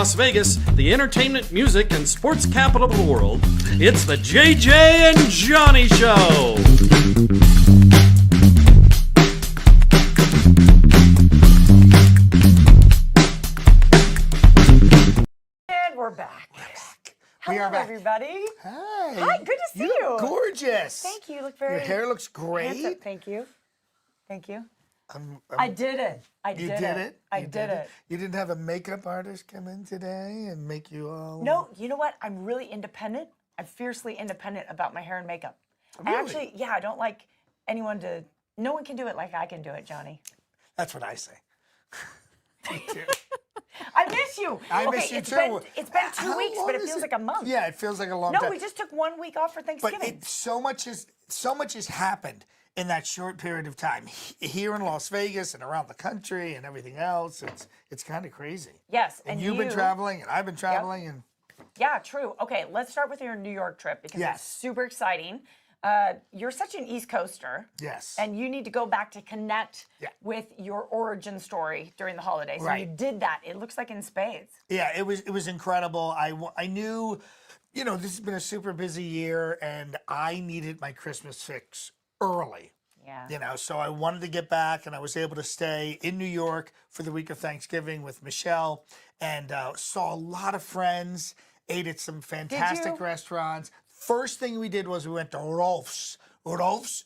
Las Vegas, the entertainment, music, and sports capital of the world, it's the JJ and Johnny Show. And we're back. Hello, We are back. everybody. Hi. Hi, good to see you. Look gorgeous. Thank you. You look very Your hair looks great. handsome. Thank you. Thank you. I'm- I did it. you did it? I You did it. You didn't have a makeup artist come in today and make you all... No, you know what? I'm really independent. I'm fiercely independent about my hair and makeup. Really? I actually, I don't like anyone to, no one can do it like I can do it, Johnny. That's what I say. Me too. I miss you. I okay, miss you it's too. Been, it's been 2 How weeks, long but it is feels like a month. Yeah, it feels like a long No, time. we just took 1 week off for Thanksgiving. But so much has happened in that short period of time here in Las Vegas and around the country and everything else. It's kind of crazy. Yes, And you've been traveling and I've been traveling and Yeah, true. Okay, let's start with your New York trip because Yes. it's super exciting. You're such an East Coaster. Yes. And you need to go back to connect Yeah. with your origin story during the holidays. So Right. you did that. It looks like in spades. Yeah, it was incredible. I knew, this has been a super busy year, and I needed my Christmas fix early. Yeah. So I wanted to get back, and I was able to stay in New York for the week of Thanksgiving with Michelle, and saw a lot of friends, ate at some fantastic restaurants. First thing we did was we went to Rolf's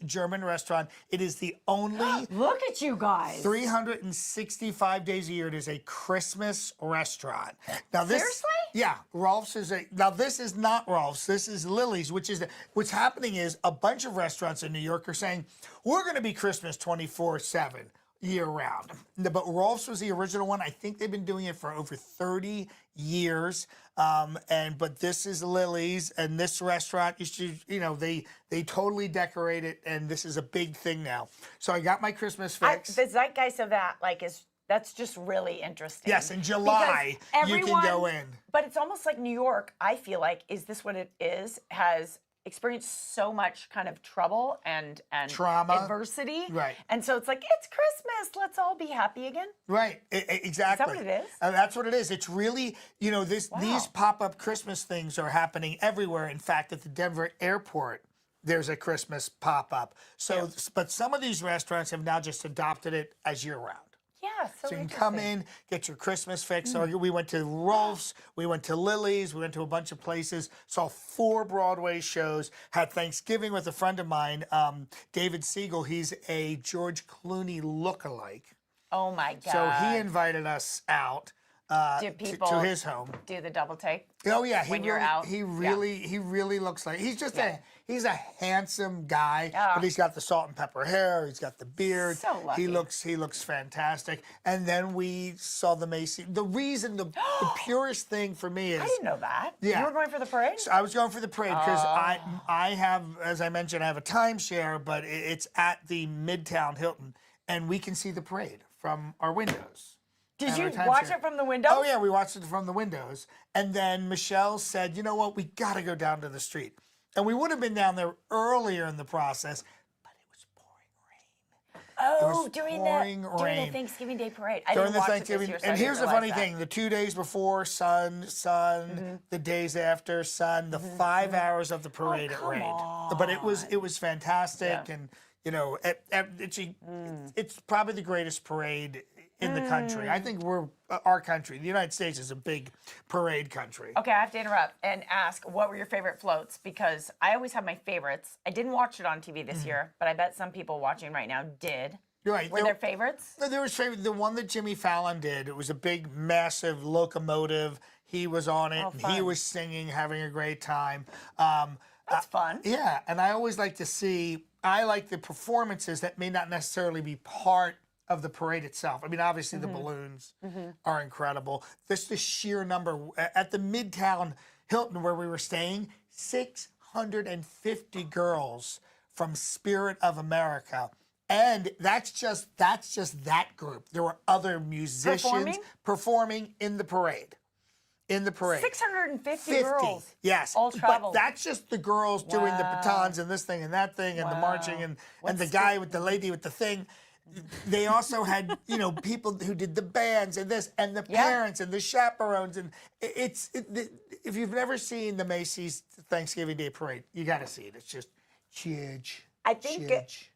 German restaurant. It is the only Look at you guys. 365 days a year. It is a Christmas restaurant. Now this, Seriously? Yeah, Rolf's is now this is not Rolf's. This is Lily's, which is what's happening is a bunch of restaurants in New York are saying we're going to be Christmas 24/7 year round. But Rolf's was the original one. I think they've been doing it for over 30 years. But this is Lily's, and this restaurant, they totally decorate it, and this is a big thing now. So I got my Christmas fix. The zeitgeist of that, that's just really interesting. Yes, in July Because you can go in. But it's almost like New York, I feel like, is this what it is? Has experienced so much kind of trouble and Trauma. adversity. Right. And so it's like, it's Christmas. Let's all be happy again. Right, exactly. Is that what it is? That's what it is. It's really, these pop-up Christmas things are happening everywhere. In fact, at the Denver airport, there's a Christmas pop-up. So, but some of these restaurants have now just adopted it as year-round. Yeah, so So you can come in, get your Christmas fix. So we went to Rolf's, we went to Lily's, we went to a bunch of places, saw 4 Broadway shows, had Thanksgiving with a friend of mine, David Siegel. He's a George Clooney lookalike. Oh my God. So he invited us out Do people to his home. do the double take? Oh yeah, when you're out? He really looks like he's just he's a handsome guy, Yeah. but he's got the salt and pepper hair. He's got the beard. So lucky. He looks fantastic. And then we saw the Macy. The reason the purest thing for me is I didn't know that. Yeah. You were going for the parade? I was going for the parade because I have, as I mentioned, I have a timeshare, but it's at the Midtown Hilton, and we can see the parade from our windows. Did at you our timeshare. watch it from the window? Oh yeah, we watched it from the windows. And then Michelle said, "You know what? We got to go down to the street." And we would have been down there earlier in the process, but it was pouring rain. Oh, during the rain. Thanksgiving Day parade. I During didn't the watch Thanksgiving, it this year, so and I didn't here's the realize funny that. thing: the 2 days before, sun. The days after, sun. The 5 hours of the parade, it come rained. But it was fantastic, Yeah. and it's probably the greatest parade in the country. I think our country, the United States, is a big parade country. Okay, I have to interrupt and ask, what were your favorite floats? Because I always have my favorites. I didn't watch it on TV this year, but I bet some people watching right now did. You're right. Were there favorites? There was the one that Jimmy Fallon did. It was a big, massive locomotive. He was on it. Oh, and fun. he was singing, having a great time. That's fun. Yeah, and I always like to see. I like the performances that may not necessarily be part of the parade itself. I mean, obviously the balloons are incredible. The sheer number at the Midtown Hilton where we were staying, 650 girls from Spirit of America. And that's just that group. There were other musicians performing in the parade. 650 girls. Yes. All traveled. But that's just the girls doing the Wow. batons and this thing and that thing and the marching and the guy with the lady with the thing. they also had, people who did the bands and this and the parents and the chaperones. And if you've never seen the Macy's Thanksgiving Day Parade, you got to see it. It's just huge. I think huge.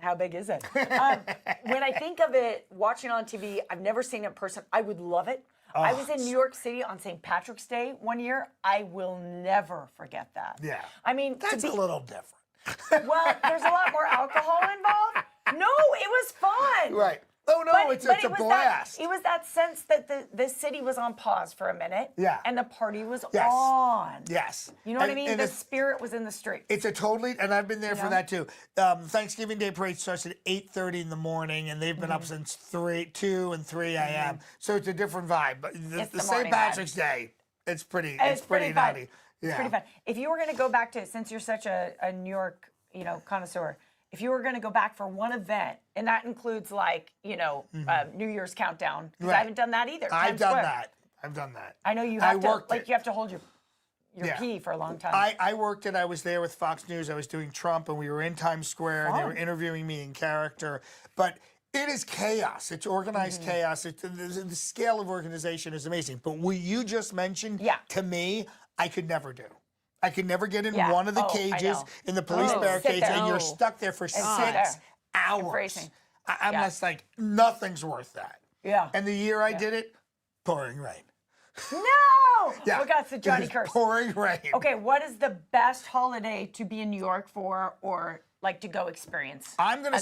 How big is it? When I think of it, watching on TV, I've never seen it in person. I would love it. I was in New York City on St. Patrick's Day one year. I will never forget that. Yeah. I mean, that's a little different. Well, there's a lot more alcohol involved. No, it was fun. Right. Oh, no, it's a blast. It was that sense that the city was on pause for a minute. Yeah. And the party was on. Yes. You know what I mean? The spirit was in the street. It's a totally, and I've been there for that too. Thanksgiving Day Parade starts at 8:30 in the morning, and they've been up since 2 and 3 a.m. So it's a different vibe. But the St. Patrick's Day, it's pretty nutty. Yeah. It's pretty fun. If you were going to go back to, since you're such a New York, connoisseur, if you were going to go back for one event, and that includes New Year's countdown, because I haven't done that either. I've done that. I know you have you have to hold your pee for a long time. I worked it. I was there with Fox News. I was doing Trump, and we were in Times Square, and they were interviewing me in character. But it is chaos. It's organized chaos. The scale of organization is amazing. But what you just mentioned, to me, I could never do. I could never get in one of the cages in the police barricades, and you're stuck there for 6 hours. I'm just like, nothing's worth that. Yeah. And the year I did it, pouring rain. No! Look out, the Johnny curse. Pouring rain. Okay, what is the best holiday to be in New York for, or to go experience? I'm gonna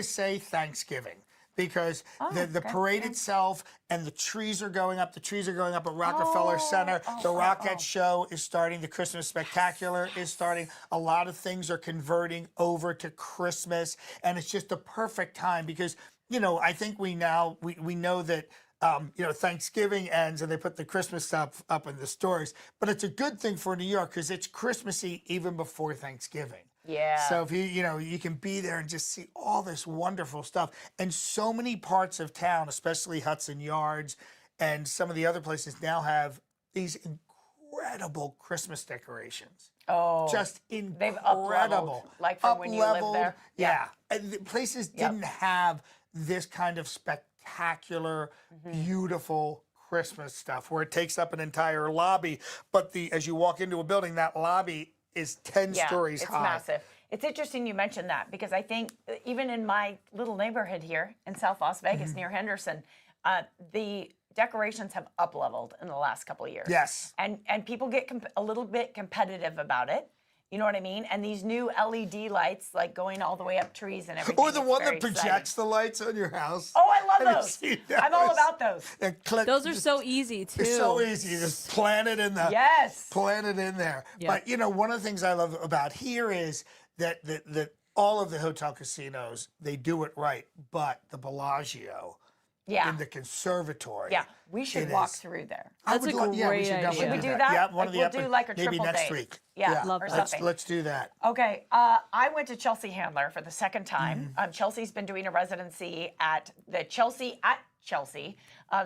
say Thanksgiving. Because the parade itself and the trees are going up. The trees are going up at Rockefeller Center. The Rockette Show is starting. The Christmas Spectacular is starting. A lot of things are converting over to Christmas. And it's just the perfect time because, I think we know that Thanksgiving ends and they put the Christmas stuff up in the stores. But it's a good thing for New York because it's Christmassy even before Thanksgiving. Yeah. So if you can be there and just see all this wonderful stuff. And so many parts of town, especially Hudson Yards and some of the other places now have these incredible Christmas decorations. Oh. Just incredible. They've up-leveled, like from when you lived there. Yeah. And the places didn't have this kind of spectacular, beautiful Christmas stuff where it takes up an entire lobby. But as you walk into a building, that lobby is 10 stories high. It's massive. It's interesting you mentioned that because I think even in my little neighborhood here in South Las Vegas near Henderson, the decorations have up-leveled in the last couple of years. Yes. And people get a little bit competitive about it. You know what I mean? And these new LED lights, going all the way up trees and everything. Or the one that projects the lights on your house. Oh, I love those. I'm all about those. Those are so easy, too. They're so easy. You just plant it in plant it in there. Yep. But, one of the things I love about here is that all of the hotel casinos, they do it right. But the Bellagio in the conservatory. Yeah, we should walk through there. That's a great idea. Should we do that? Yeah, we'll do a triple maybe next date. week. Yeah, love or that. something. Let's do that. Okay, I went to Chelsea Handler for the second time. Chelsea's been doing a residency at the Chelsea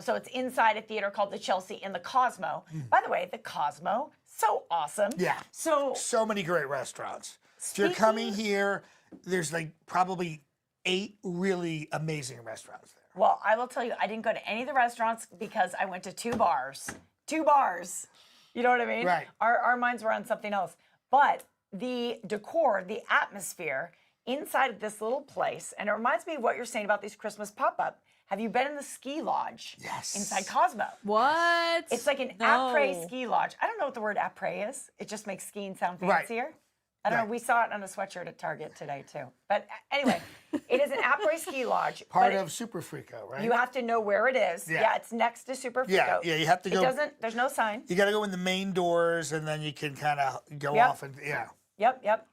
so it's inside a theater called the Chelsea in the Cosmo. By the way, the Cosmo, so awesome. Yeah. So many great restaurants. If you're coming here, there's probably 8 really amazing restaurants there. Well, I will tell you, I didn't go to any of the restaurants because I went to 2 bars. 2 bars. You know what I mean? Right. Our minds were on something else. But the decor, the atmosphere inside of this little place, and it reminds me of what you're saying about these Christmas pop-up. Have you been in the ski lodge? Yes. Inside Cosmo? What? It's like an après ski lodge. I don't know what the word après is. It just makes skiing sound fancier. Right. I don't know. We saw it on a sweatshirt at Target today, too. But anyway, it is an après ski lodge. Part of Super Frico, right? You have to know where it is. Yeah, it's next to Super Frico. Yeah, you have to go. There's no sign. You got to go in the main doors, and then you can kind of go off and, Yep.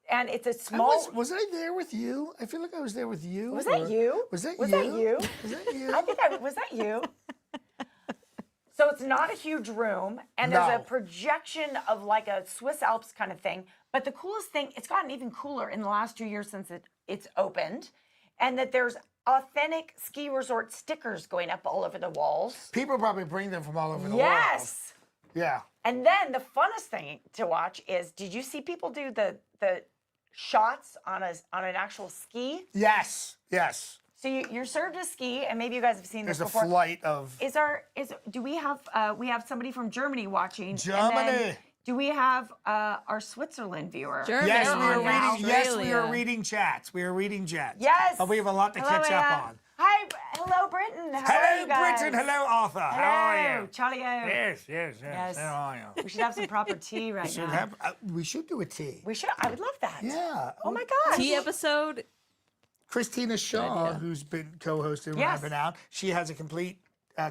And it's a small. Was I there with you? I feel like I was there with you. Was that you? Was that you? Was that you? I think was that you? So it's not a huge room, and there's a projection of a Swiss Alps kind of thing. But the coolest thing, it's gotten even cooler in the last 2 years since it's opened, and that there's authentic ski resort stickers going up all over the walls. People probably bring them from all over the world. Yes. Yeah. And then the funnest thing to watch is, did you see people do the shots on an actual ski. Yes. So you're served a ski, and maybe you guys have seen this There's before. a flight of Do we have somebody from Germany watching? Germany. And then do we have our Switzerland viewer? Germany. Yes, They're we are on now. reading. Yes, we are Australia. reading chats. We are reading chats. Yes. But we have a lot to catch up on. Hi, hello, Britain. How are Hello, you guys? Britain. Hello, Arthur. How are you? Charlie O. Yes. Yes. How are you? We should have some proper tea right now. We should do a tea. We should. I would love that. Yeah. Oh my gosh. Tea episode. Christina Shaw, idea. who's been co-hosting when Yes. I've been out, she has a complete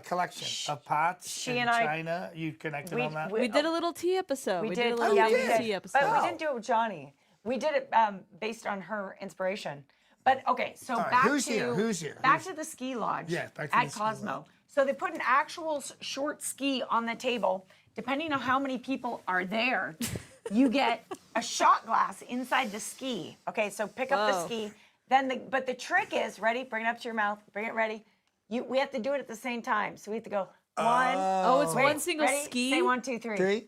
collection of pots She in and I- China. You connected on that? We did a little tea episode. We We did. did a little Yeah, we baby did. tea episode. But we didn't do it with Johnny. We did it based on her inspiration. But okay, so right, back who's to here? Who's here? Back to the ski lodge. Yeah, back to at the ski Cosmo. lodge. So they put an actual short ski on the table. Depending on how many people are there, you get a shot glass inside the ski. Okay, so pick up the Whoa. ski. But the trick is, ready? Bring it up to your mouth. Bring it ready. We have to do it at the same time. So we have to go one. Oh, it's Wait, one single ready? ski. Say 1, 2, 3. 3.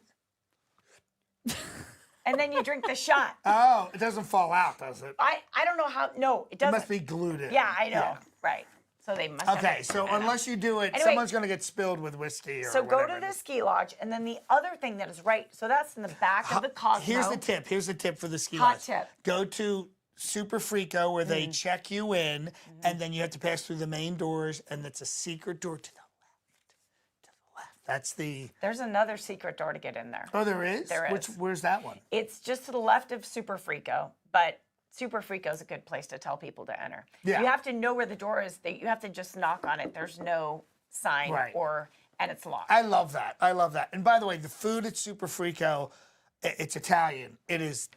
And then you drink the shot. Oh, it doesn't fall out, does it? I don't know how. No, it It doesn't. must be glued in. Yeah, I know. Right. So they must. Okay, have so unless you do it, Anyway, someone's going to get spilled with whiskey or So go whatever. to the ski lodge, and then the other thing that is right. So that's in the back of the Cosmo. Here's the tip. Here's the tip for the ski Hot lodge. tip. Go to Super Frico where they check you in, and then you have to pass through the main doors, and it's a secret door to the left. To the left. That's the. There's another secret door to get in there. Oh, there is. There is. Where's that one? It's just to the left of Super Frico, but Super Frico is a good place to tell people to enter. Yeah. You have to know where the door is. You have to just knock on it. There's no sign Right. and it's locked. I love that. I love that. And by the way, the food at Super Frico, it's Italian. It is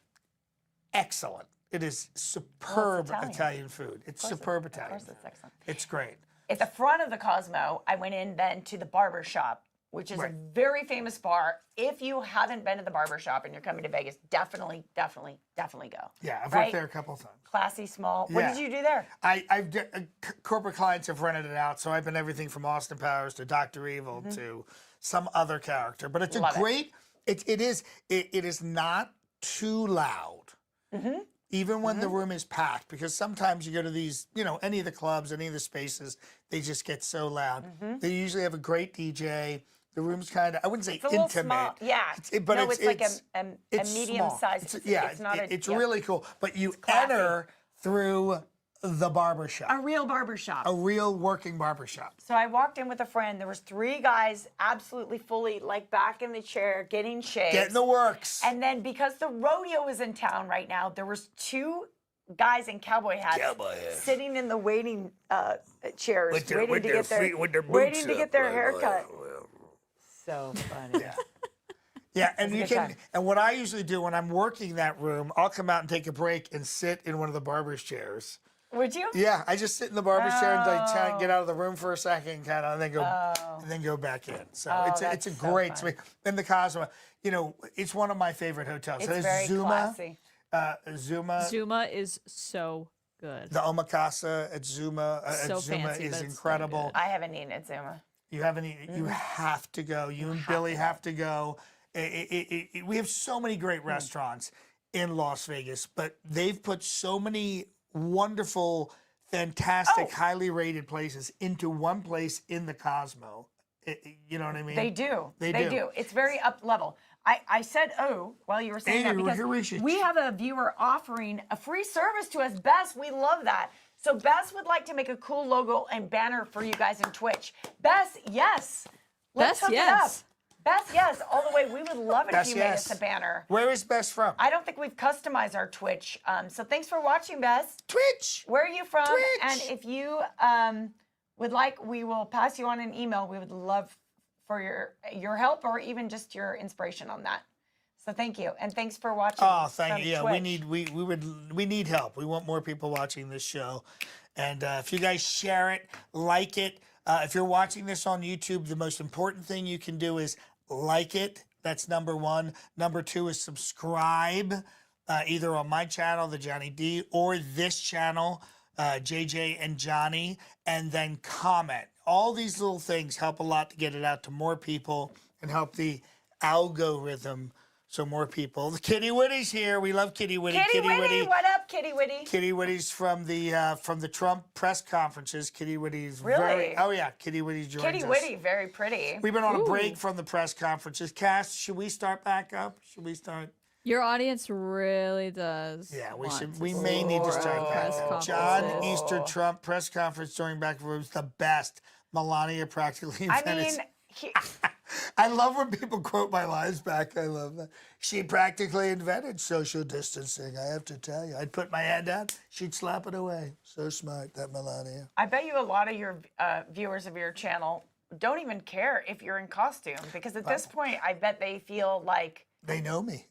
excellent. It is superb Italian. Italian food. It's superb Italian. Of course food. it's excellent. It's great. At the front of the Cosmo, I went in then to the barber shop, which is a very famous bar. If you haven't been to the barber shop and you're coming to Vegas, definitely go. Yeah, I've Right? worked there a couple of times. Classy, small. What Yeah. did you do there? Corporate clients have rented it out, so I've been everything from Austin Powers to Dr. Evil to some other character. But it's Love a it. great. It is not too loud. Even when the room is packed, because sometimes you go to these, any of the clubs, any of the spaces, they just get so loud. They usually have a great DJ. The room's kind of, I wouldn't say It's a little intimate. small. Yeah. But no, it's like a it's medium small. size. It's not it's yeah. really cool. But you classy. enter through the barber shop, a real barber shop. a real working barber shop. So I walked in with a friend. There was 3 guys absolutely fully like back in the chair getting shaved. Get in the works. And then because the rodeo is in town right now, there was 2 guys in cowboy hats, sitting in the waiting chairs, waiting to get their haircut. So funny. Yeah, and a you good can. time. And what I usually do when I'm working that room, I'll come out and take a break and sit in one of the barber's chairs. Would you? Yeah, I just sit in the barber's chair and like try and get out of the room for a second, kind of, and then go back in. So it's a that's so great fun. space. And the Cosmo, it's one of my favorite hotels. It's There's very Zuma, classy. Zuma, Zuma is so good. the Omakase at Zuma. So At Zuma fancy, is but it's so incredible. I haven't eaten at Zuma. You haven't eaten. You have to go. You and Billy have to go. We have so many great restaurants in Las Vegas, but they've put so many wonderful, fantastic, highly rated places into one place in the Cosmo. You know what I mean? They do. They do. It's very up level. I said while you were saying that because we have a viewer offering a free service to us. Bess, we love that. So Bess would like to make a cool logo and banner for you guys in Twitch. Bess, yes. Let's Bess, hook yes. it up. Bess, yes, all the way. We would love it Bess, if you made yes. us a banner. Where is Bess from? I don't think we've customized our Twitch. So thanks for watching, Bess. Twitch. Where are you from? Twitch. And if you would like, we will pass you on an email. We would love for your help or even just your inspiration on that. So thank you, and thanks for watching. Oh, thank from you. Yeah, Twitch. we need help. We want more people watching this show, and if you guys share it, like it. If you're watching this on YouTube, the most important thing you can do is like it. That's number 1. Number 2 is subscribe, either on my channel, the Johnny D, or this channel, JJ and Johnny, and then comment. All these little things help a lot to get it out to more people and help the algorithm so more people. Kitty Witty's here. We love Kitty Witty. Kitty Witty, what up, Kitty Witty? Kitty Witty's from the Trump press conferences. Kitty Witty's Really? Kitty Witty joins Kitty us. Witty, very pretty. We've been on a break from the press conferences. Cass, should we start back up? Should we start? Your audience really does. Yeah, we want should. to We see may need to more start back press up. John conferences. Easter Trump press conference during back was the best. Melania practically invented. I love when people quote my lines back. I love that. She practically invented social distancing. I have to tell you. I'd put my hand out. She'd slap it away. So smart, that Melania. I bet you a lot of your viewers of your channel don't even care if you're in costume because at this point, I bet they feel like They know me.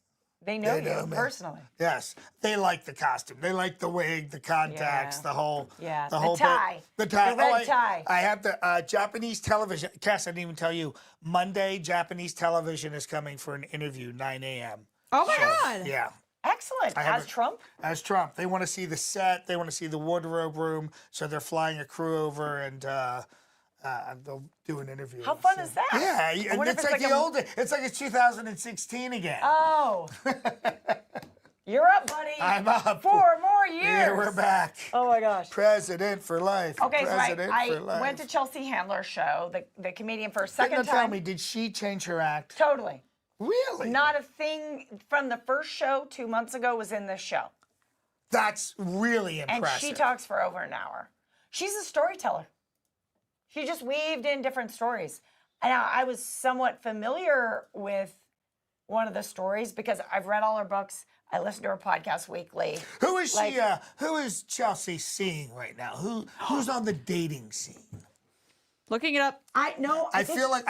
they know They know you me. personally. Yes, they like the costume. They like the wig, the contacts, Yeah. the whole, Yeah, the the whole tie. the tie. The red I, tie. I have the Japanese television. Cass, I didn't even tell you. Monday, Japanese television is coming for an interview, 9 a.m. Oh my God. Yeah, Excellent. As haven't- Trump? as Trump. They want to see the set. They want to see the wardrobe room. So they're flying a crew over and they'll do an interview. How fun So- is that? Yeah, I and wonder it's if like it's the like a- old. It's like it's 2016 again. Oh. You're up, buddy. I'm up. 4 more years. Yeah, we're back. Oh my gosh. President for life. Okay, so President for I life. went to Chelsea Handler's show, the comedian, for a Now second tell time. me, did she change her act? Totally. Really? Not a thing from the first show 2 months ago was in this show. That's really And impressive. she talks for over an hour. She's a storyteller. She just weaved in different stories. And I was somewhat familiar with one of the stories because I've read all her books. I listen to her podcast weekly. Who is like- she? Who is Chelsea seeing right now? Who's on the dating scene? Looking it up. I know. I feel like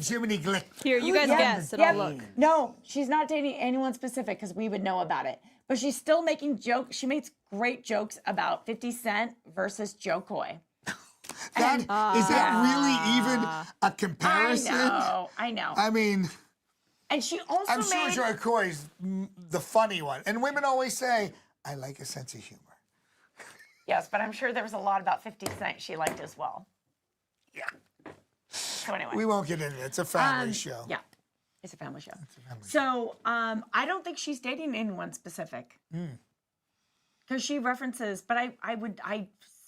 Jiminy Glick. Here, you guys Yeah, guess and yeah. I'll look. No, she's not dating anyone specific because we would know about it. But she's still making jokes. She makes great jokes about 50 Cent versus Joe Coy. Is that really even a comparison? I know. I mean, And she also I'm sure made... Joy Coy's the funny one, and women always say, "I like a sense of humor." Yes, but I'm sure there was a lot about 50 Cent she liked as well. Yeah. So anyway. We won't get into it. It's a family show. Yeah, it's a family show. So I don't think she's dating anyone specific. Because she references, but I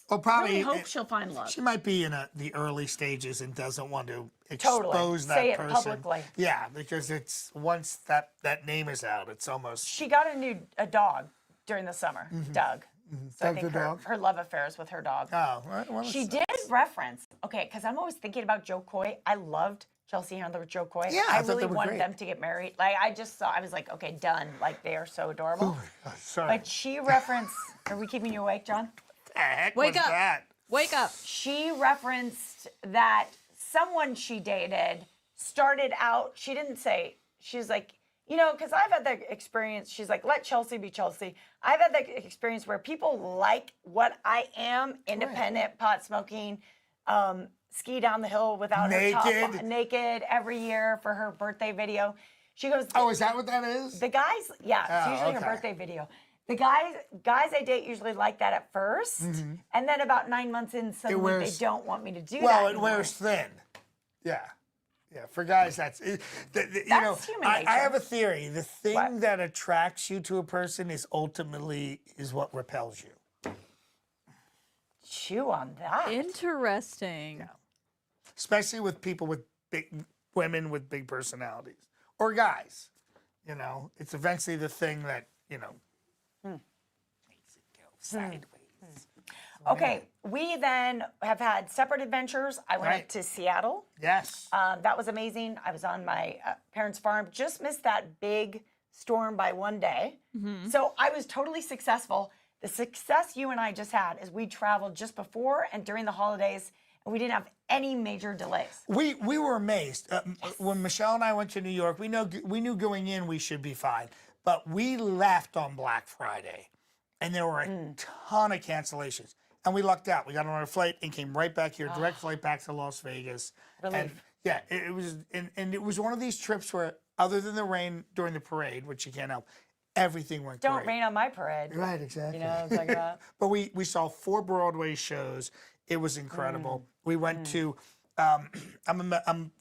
Well, probably really hope she'll find love. She might be in the early stages and doesn't want to Totally. expose that Say it person. publicly. Yeah, because it's once that name is out, it's almost. She got a dog during the summer, Doug. So I Doug think the dog? her love affair is with her dog. Oh, right. Well, She did reference, okay, because I'm always thinking about Joe Coy. I loved Chelsea Handler with Joe Coy. Yeah, I I thought really they were wanted great. them to get married. Like, I was like, okay, done. Like, they are so adorable. Sorry. But she referenced, are we keeping you awake, John? What the heck Wake was up. that? Wake up. She referenced that someone she dated started out, she didn't say, she's like, you know, because I've had that experience. She's like, let Chelsea be Chelsea. I've had that experience where people like what I am, independent, pot smoking, ski down the hill without her top Naked. on, naked every year for her birthday video. She goes, Oh, is that what that is? the guys, yeah, it's Oh, usually okay. her birthday video. The guys I date usually like that at 1st, and then about 9 months in, suddenly wears- they don't want me to do that. Well, it anymore. wears thin. Yeah. Yeah, for guys, that's you know. human I nature. have a theory. The thing What? that attracts you to a person is ultimately what repels you. Chew on that. Interesting. Especially with people with big women with big personalities or guys. You know, it's eventually the thing that makes it go sideways. Okay, we then have had separate adventures. I went Right. up to Seattle. Yes. That was amazing. I was on my parents' farm. Just missed that big storm by 1 day. So I was totally successful. The success you and I just had is we traveled just before and during the holidays, and we didn't have any major delays. We were amazed when Michelle and I went to New York. We knew going in we should be fine, but we left on Black Friday, and there were a ton of cancellations, and we lucked out. We got on our flight and came right back here, direct flight back to Las Vegas. Relief. And yeah, it was, and it was one of these trips where, other than the rain during the parade, which you can't help, everything went Don't great. rain on my parade. Right, exactly. You know what I'm talking about? But we saw 4 Broadway shows. It was incredible. We went to. I'm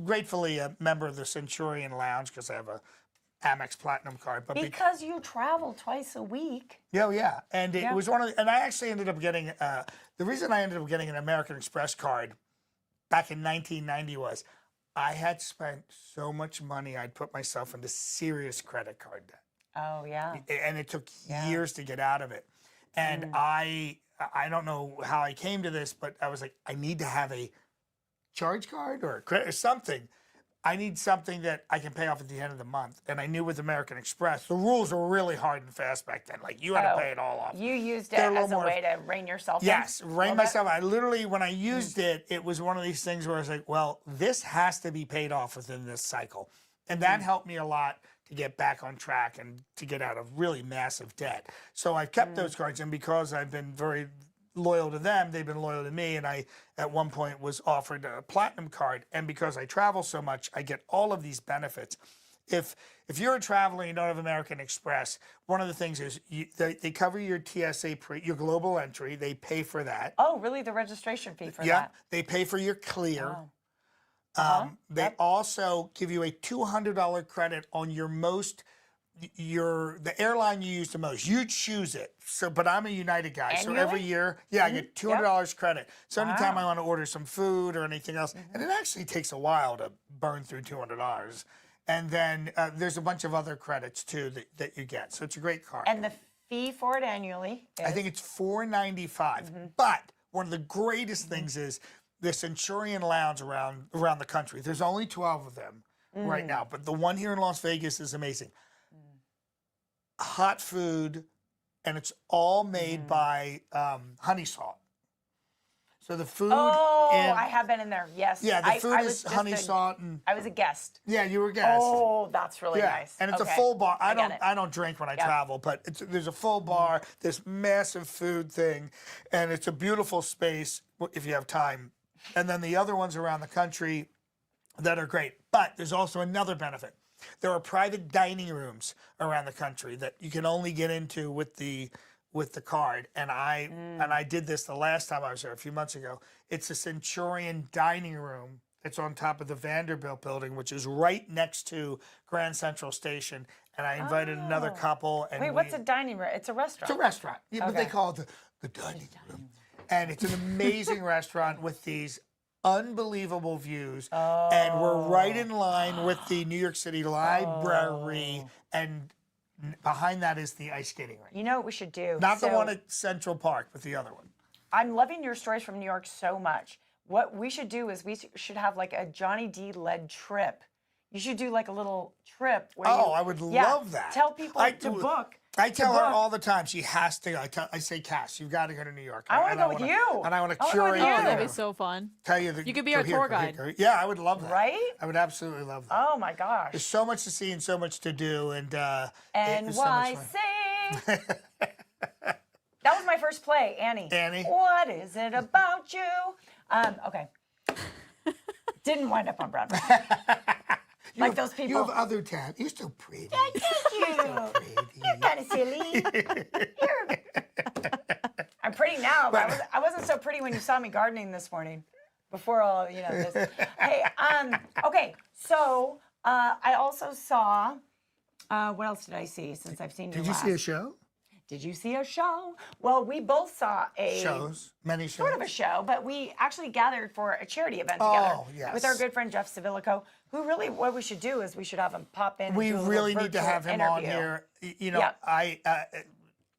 gratefully a member of the Centurion Lounge because I have a Amex Platinum card. But Because you travel twice a week. yeah. And it was and I actually ended up getting, the reason I ended up getting an American Express card back in 1990 was I had spent so much money, I'd put myself into serious credit card debt. Oh, yeah. And it took years to get out of it. And I don't know how I came to this, but I was like, I need to have a charge card or a credit or something. I need something that I can pay off at the end of the month. And I knew with American Express, the rules were really hard and fast back then. Like you had to pay it all off. You used it as a way to rein yourself in? Yes, rein myself. I literally, when I used it, it was one of these things where I was like, well, this has to be paid off within this cycle. And that helped me a lot to get back on track and to get out of really massive debt. So I've kept those cards, and because I've been very loyal to them, they've been loyal to me, and I at one point was offered a platinum card, and because I travel so much, I get all of these benefits. If you're a traveler and you don't have American Express, one of the things is they cover your TSA your global entry. They pay for that. Oh, really? The registration fee for that? They pay for your clear. Wow. They also give you a $200 credit on your the airline you use the most. You choose it. So, but I'm a United guy, Annually? so every year, I get $200 credit. So anytime I want to order some food or anything else, and it actually takes a while to burn through $200. And then there's a bunch of other credits too that you get. So it's a great card. And the fee for it annually is? I think it's $4.95. But one of the greatest things is the Centurion Lounge around the country. There's only 12 of them right now, but the one here in Las Vegas is amazing. Hot food, and it's all made by Honey Salt. So the food. Oh, I have been in there. Yes. Yeah, the food I is was just Honey Salt, and I was a guest. yeah, you were a guest. Oh, that's really nice. And it's Okay. a full bar. get it. I don't drink when I travel, but there's a full bar, this massive food thing, and it's a beautiful space if you have time. And then the other ones around the country that are great. But there's also another benefit. There are private dining rooms around the country that you can only get into with the card. And I did this the last time I was there a few months ago. It's a Centurion dining room. It's on top of the Vanderbilt building, which is right next to Grand Central Station. And I invited another couple. And Wait, what's a dining room? It's a restaurant. It's a restaurant. Yeah, but they call it the dining room. And it's an amazing restaurant with these unbelievable views. And we're right in line with the New York City Library. And behind that is the ice skating rink. You know what we should do? Not the one at Central Park, but the other one. I'm loving your stories from New York so much. What we should do is we should have like a Johnny D led trip. You should do like a little trip. Where I would love that. Tell people to book. I tell her all the time she has to go. I say, Cass, you've got to go to New York. I want to go with you. And I want to I wanna go curate. with you. Oh, the- that'd be so fun. Tell you You could be our tour guide. Yeah, I would love that. Right? I would absolutely love that. Oh my gosh. There's so much to see and so much to do, and it was so much fun. NYC. That was my first play, Annie. Annie. What is it about you? Okay. Didn't wind up on Broadway. Like those people. You have other talent. You're so pretty. Thank you. You're kind of silly. I'm pretty now, but I wasn't so pretty when you saw me gardening this morning. Before all, this. Hey, okay. So I also saw. What else did I see since I've seen you Did you last? see a show? Did you see a show? Well, we both saw Many shows. sort of a show, but we actually gathered for a charity event together yes. with our good friend Jeff Savilico, who really, what we should do is we should have him pop in. We and do a little really need to virtual have him interview. on here. Yeah. I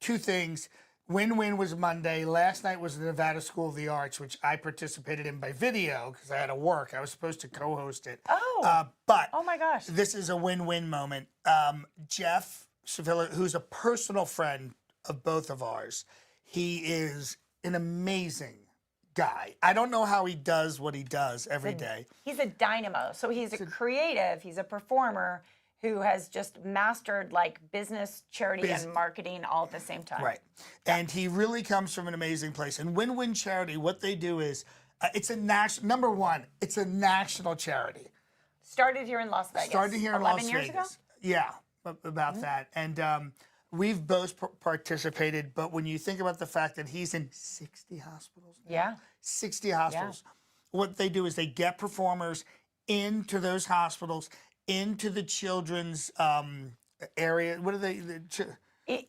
two things. Win-Win was Monday. Last night was the Nevada School of the Arts, which I participated in by video because I had to work. I was supposed to co-host it. But Oh my gosh. this is a win-win moment. Jeff Savilla, who's a personal friend of both of ours, he is an amazing guy. I don't know how he does what he does every day. He's a dynamo. So he's a creative, he's a performer who has just mastered like business, charity, and marketing all at the same time. Right. And he really comes from an amazing place. And Win-Win Charity, what they do is, it's a national, number one, it's a national charity. Started here in Las Vegas. Started here in 11 Las years Vegas. ago? Yeah, about that. And we've both participated, but when you think about the fact that he's in 60 hospitals now, Yeah. 60 hospitals, what they do is they get performers into those hospitals into the children's area. What are they?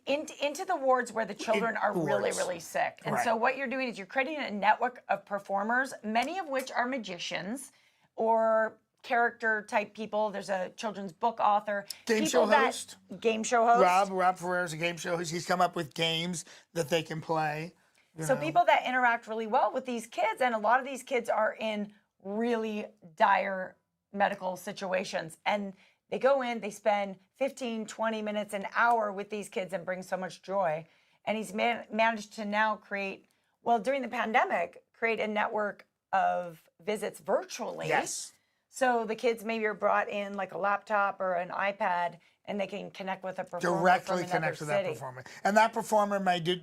Into the wards where the children are really, wards. really sick. And Right. so what you're doing is you're creating a network of performers, many of which are magicians or character type people. There's a children's book author. Game people show that- host. Game show host. Rob Ferrera's a game show host. He's come up with games that they can play. So people that interact really well with these kids, and a lot of these kids are in really dire medical situations. And they go in, they spend 15, 20 minutes, an hour with these kids and bring so much joy. And he's managed to now create, well, during the pandemic, create a network of visits virtually. Yes. So the kids maybe are brought in like a laptop or an iPad, and they can connect with a performer Directly from connect another to city. that performer. And that performer may do,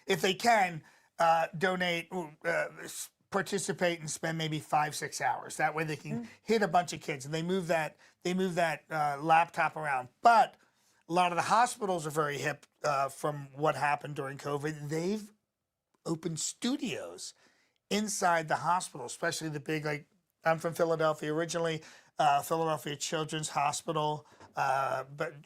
if they can, donate, participate and spend maybe 5-6 hours. That way they can hit a bunch of kids, and they move that laptop around. But a lot of the hospitals are very hip from what happened during COVID. They've opened studios inside the hospital, especially the big, like, I'm from Philadelphia originally, Philadelphia Children's Hospital,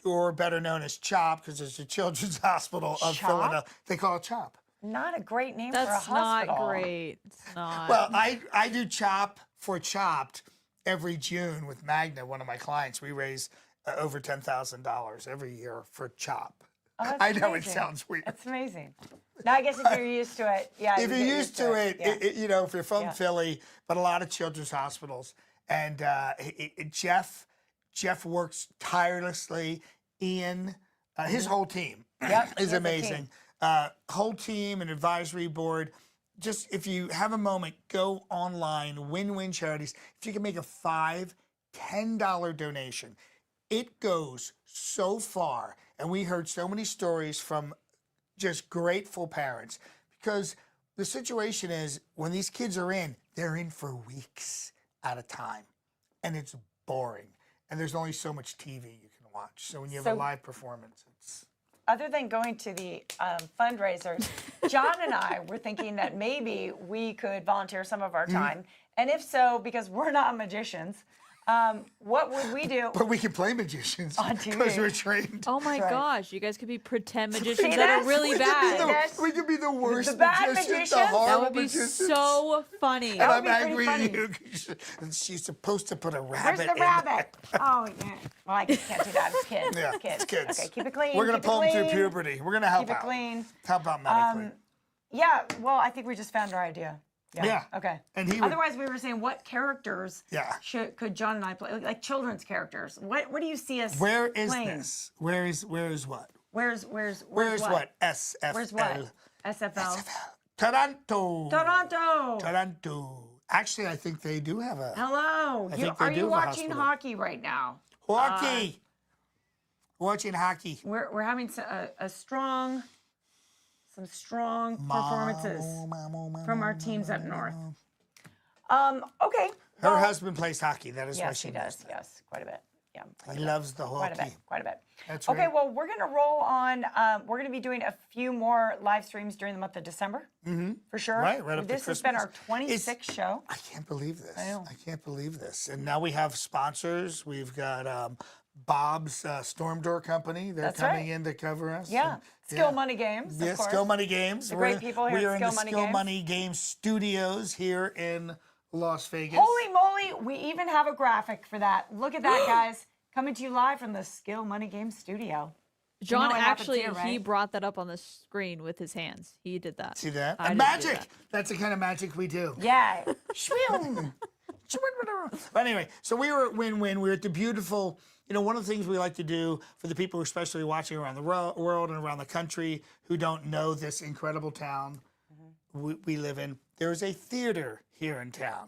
or better known as CHOP, because it's the Children's Hospital of CHOP? Philadelphia. They call it CHOP. Not a great name for a That's hospital. not great. It's not. Well, I do CHOP for Chopped every June with Magna, one of my clients. We raise over $10,000 every year for CHOP. Oh, that's I know amazing. it sounds weird. That's amazing. Now, I guess if you're used to it, yeah. If you you're get used to it, yeah. you know, if you're from Yeah. Philly, but a lot of children's hospitals. And Jeff works tirelessly. Ian, his whole team Yep, he has is a amazing. Whole team and advisory board. Just if you have a moment, go online, Win-Win Charities. If you can make a $5, $10 donation, it goes so far. And we heard so many stories from just grateful parents, because the situation is when these kids are in, they're in for weeks at a time, and it's boring. And there's only so much TV you can watch. So when you have a So- live performance, it's Other than going to the fundraisers, John and I were thinking that maybe we could volunteer some of our time. And if so, because we're not magicians, what would we do? but we can play magicians On TV. because we're trained. oh my right. gosh, you guys could be pretend See, magicians that are that's- really We could be bad. the- That's- we could be the worst the bad magicians, magicians? the That horrible That would be magicians. so funny. And That I'm would be angry pretty at you. And she's supposed to put a Where's rabbit the in rabbit? Oh, yeah. Well, I can't do that. It's kids. Yeah, kids. it's kids. Okay, keep it clean. We're going keep to pull it them through clean. puberty. We're going to help Keep it out. clean. Help out medically. Yeah, well, I think we just found our idea. Yeah. Okay. And he would- Otherwise, we were saying what characters Yeah. could John and I play? Like children's characters. What do you see us Where is playing? this? Where is what? Where's Where's what? what? SFL. Where's what? SFL. Toronto. Toronto. Actually, I think they do have a Hello. I think they Are do you have a watching hospital. hockey right now? hockey. Watching hockey. We're having some strong performances from our teams up north. Okay. Her well, husband plays hockey. That is why Yes, she he knows does. Yes, quite a bit. Yeah. that. He loves the Quite a hockey. bit. Quite a bit. That's Okay, right. well, we're going to roll on. We're going to be doing a few more live streams during the month of December. Mm-hmm. For sure. Right up to This has been our Christmas. 26th show. I can't believe this. I know. can't believe this. And now we have sponsors. We've got Bob's Storm Door Company. They're That's coming right. in to cover us. Yeah. And- Skill yeah. Money Games. Yes, of course. Skill Money Games. The great people here we at are in Skill the Money Skill Games. Money Games studios here in Las Vegas. Holy moly, we even have a graphic for that. Look at that, guys. Coming to you live from the Skill Money Games studio. John what happens actually here, he right? brought that up on the screen with his hands. He did that. See that? I And didn't do magic. that. That's the kind of magic we do. Yeah. But anyway, so we were at Win-Win. We were at the beautiful, one of the things we like to do for the people who are especially watching around the world and around the country who don't know this incredible town we live in, there's a theater here in town.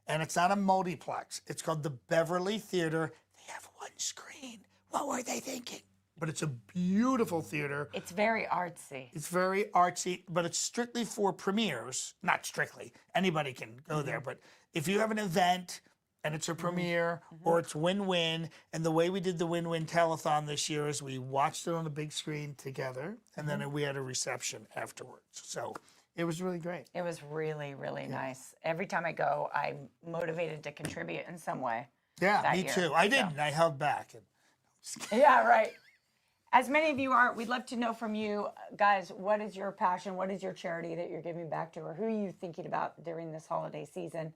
And it's not a multiplex. It's called the Beverly Theater. They have one screen. What were they thinking? But it's a beautiful theater. It's very artsy. It's very artsy, but it's strictly for premieres. Not strictly. Anybody can go there. But if you have an event and it's a premiere or it's Win-Win, and the way we did the Win-Win telethon this year is we watched it on the big screen together, and then we had a reception afterwards. So it was really great. It was really, really nice. Every time I go, I'm motivated to contribute in some way. Yeah, that me year, too. I so. didn't. I held back. Yeah, right. As many of you are, we'd love to know from you guys, what is your passion? What is your charity that you're giving back to? Or who are you thinking about during this holiday season?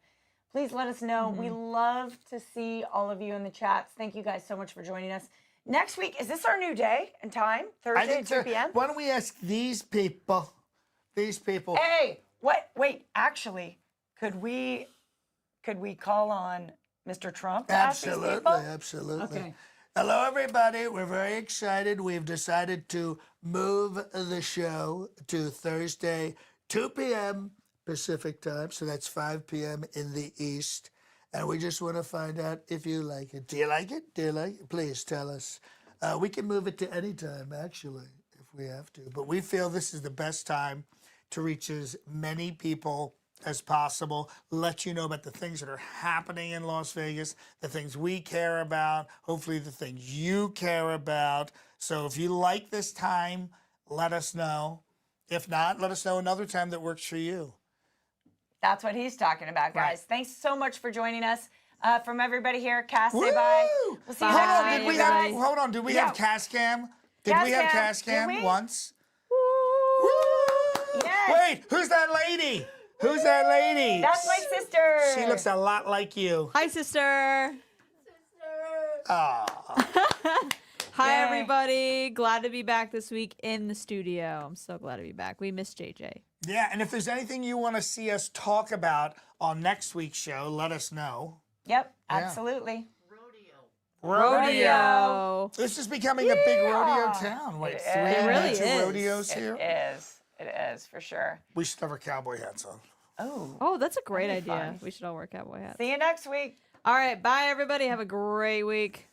Please let us know. We love to see all of you in the chats. Thank you guys so much for joining us. Next week, is this our new day and time? Thursday at 2 p.m.? Why don't we ask these people? Hey, what? Wait, actually, could we call on Mr. Trump to ask these people? Absolutely. Okay. Hello, everybody. We're very excited. We've decided to move the show to Thursday, 2 p.m. Pacific time. So that's 5 p.m. in the East. And we just want to find out if you like it. Do you like it? Do you like it? Please tell us. We can move it to any time, actually, if we have to. But we feel this is the best time to reach as many people as possible, let you know about the things that are happening in Las Vegas, the things we care about, hopefully the things you care about. So if you like this time, let us know. If not, let us know another time that works for you. That's what he's talking about, guys. Right. Thanks so much for joining us. From everybody here, Cass, say Woo! bye. We'll see you next Bye, week. everybody. Hold on, did we have Cass Cam? Did we have Cass Did Cam we? once? Woo! Yes. Wait, who's that lady? Who's that lady? That's my sister. She looks a lot like you. Hi, sister. Aw. Hi, Yay. everybody. Glad to be back this week in the studio. I'm so glad to be back. We missed JJ. Yeah, and if there's anything you want to see us talk about on next week's show, let us know. Yep, absolutely. Rodeo. This is becoming a big rodeo town. Wait, It 3 is. really major is. rodeos here? It is, for sure. We should have our cowboy hats on. Oh. Oh, that's a great That'd be idea. fun. We should all wear cowboy hats. See you next week. All right. Bye, everybody. Have a great week.